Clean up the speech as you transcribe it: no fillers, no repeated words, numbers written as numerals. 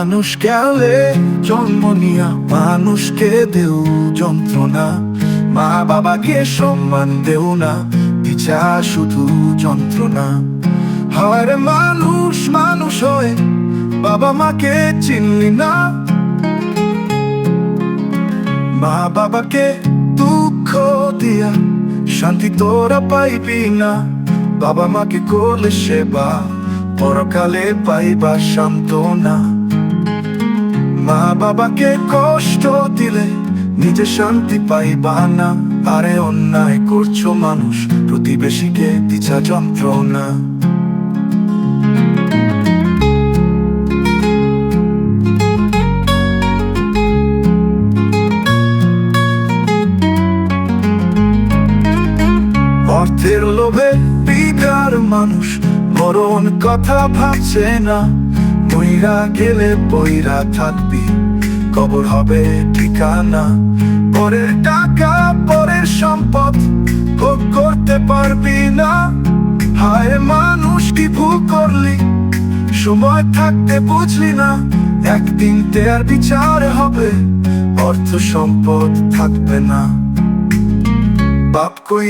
মানুষ গেলে জন্ম নিয়া মানুষকে দেও যন্ত্রণা, মা বাবাকে সম্মান দেও না, বিচার শুধু যন্ত্রণা। হায় রে মানুষ মানুষ হয়ে বাবা মাকে চিনলি না, মা বাবাকে দুঃখ দিয়া শান্তি তোরা পাইবি না। বাবা মাকে করলে সেবা পরকালে পাইবা সান্ত্বনা, মা বাবাকে কষ্ট দিলে নিজে শান্তি পাইবা না। আরে অন্যায় করছো মানুষ, প্রতিবেশীকে দিছা যন্ত্রণা। অর্থের লোভে বিকার মানুষ মরণ কথা ভাবছে না, মইরা গেলে বইরা থাকবি কবর হবে ঠিকানা। পরের টাকা পরের সম্পদ ভোগ করতে পারবি না। হায় মানুষ কি ভুল করলি, সময় থাকতে বুঝলি না। একদিন তের বিচার হবে, অর্থ সম্পদ থাকবে না। বাপ কই